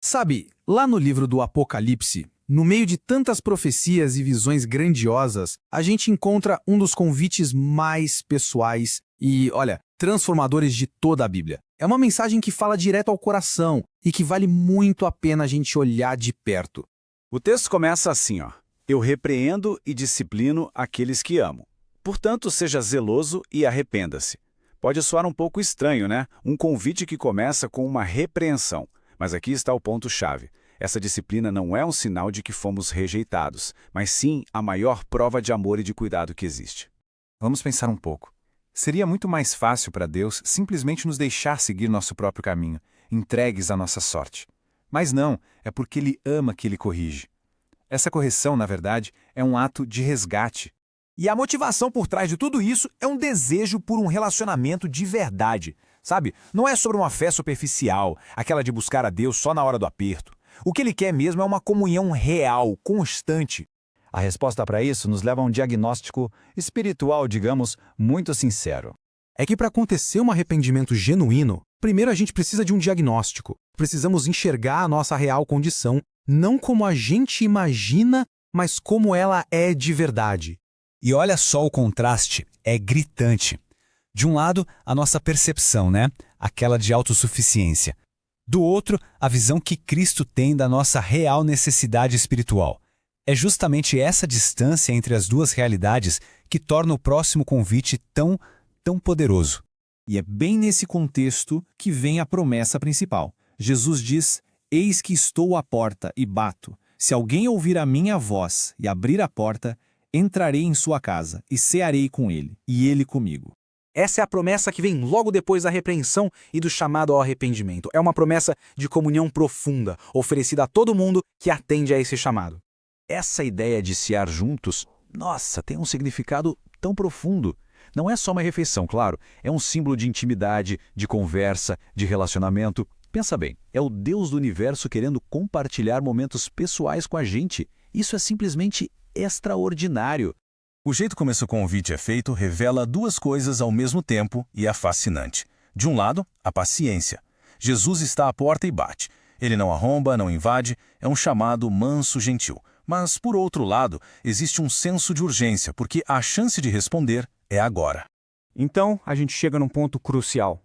Sabe, lá no livro do Apocalipse, no meio de tantas profecias e visões grandiosas, a gente encontra um dos convites mais pessoais e, olha, transformadores de toda a Bíblia. É uma mensagem que fala direto ao coração e que vale muito a pena a gente olhar de perto. O texto começa assim, ó. Eu repreendo e disciplino aqueles que amo. Portanto, seja zeloso e arrependa-se. Pode soar um pouco estranho, né? Um convite que começa com uma repreensão. Mas aqui está o ponto-chave. Essa disciplina não é um sinal de que fomos rejeitados, mas sim a maior prova de amor e de cuidado que existe. Vamos pensar um pouco. Seria muito mais fácil para Deus simplesmente nos deixar seguir nosso próprio caminho, entregues à nossa sorte. Mas não, é porque Ele ama que Ele corrige. Essa correção, na verdade, é um ato de resgate. E a motivação por trás de tudo isso é um desejo por um relacionamento de verdade. Sabe? Não é sobre uma fé superficial, aquela de buscar a Deus só na hora do aperto. O que Ele quer mesmo é uma comunhão real, constante. A resposta para isso nos leva a um diagnóstico espiritual, digamos, muito sincero. É que para acontecer um arrependimento genuíno, primeiro a gente precisa de um diagnóstico. Precisamos enxergar a nossa real condição, não como a gente imagina, mas como ela é de verdade. E olha só o contraste, é gritante. De um lado, a nossa percepção, né? Aquela de autossuficiência. Do outro, a visão que Cristo tem da nossa real necessidade espiritual. É justamente essa distância entre as duas realidades que torna o próximo convite tão poderoso. E é bem nesse contexto que vem a promessa principal. Jesus diz: Eis que estou à porta e bato. Se alguém ouvir a minha voz e abrir a porta, entrarei em sua casa e cearei com ele, e ele comigo. Essa é a promessa que vem logo depois da repreensão e do chamado ao arrependimento. É uma promessa de comunhão profunda, oferecida a todo mundo que atende a esse chamado. Essa ideia de cear juntos, nossa, tem um significado tão profundo. Não é só uma refeição, claro, é um símbolo de intimidade, de conversa, de relacionamento. Pensa bem, é o Deus do universo querendo compartilhar momentos pessoais com a gente. Isso é simplesmente extraordinário. O jeito como esse convite é feito revela duas coisas ao mesmo tempo e é fascinante. De um lado, a paciência. Jesus está à porta e bate. Ele não arromba, não invade, é um chamado manso gentil. Mas, por outro lado, existe um senso de urgência, porque a chance de responder é agora. Então, a gente chega num ponto crucial.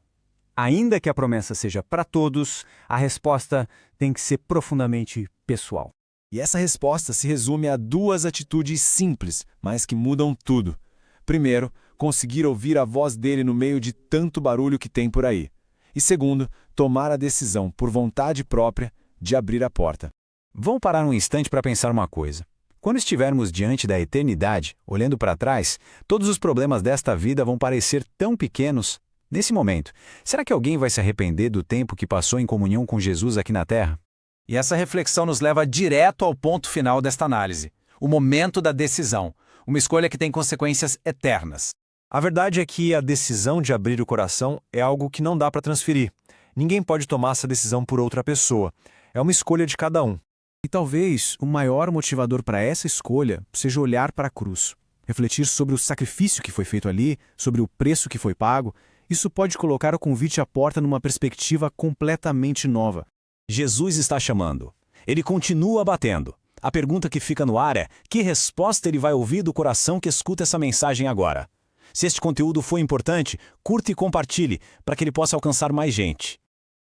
Ainda que a promessa seja para todos, a resposta tem que ser profundamente pessoal. E essa resposta se resume a duas atitudes simples, mas que mudam tudo. Primeiro, conseguir ouvir a voz dele no meio de tanto barulho que tem por aí. E segundo, tomar a decisão, por vontade própria, de abrir a porta. Vamos parar um instante para pensar uma coisa. Quando estivermos diante da eternidade, olhando para trás, todos os problemas desta vida vão parecer tão pequenos. Nesse momento, será que alguém vai se arrepender do tempo que passou em comunhão com Jesus aqui na Terra? E essa reflexão nos leva direto ao ponto final desta análise, o momento da decisão, uma escolha que tem consequências eternas. A verdade é que a decisão de abrir o coração é algo que não dá para transferir. Ninguém pode tomar essa decisão por outra pessoa. É uma escolha de cada um. E talvez o maior motivador para essa escolha seja olhar para a cruz, refletir sobre o sacrifício que foi feito ali, sobre o preço que foi pago. Isso pode colocar o convite à porta numa perspectiva completamente nova. Jesus está chamando. Ele continua batendo. A pergunta que fica no ar é: que resposta ele vai ouvir do coração que escuta essa mensagem agora? Se este conteúdo foi importante, curta e compartilhe para que ele possa alcançar mais gente.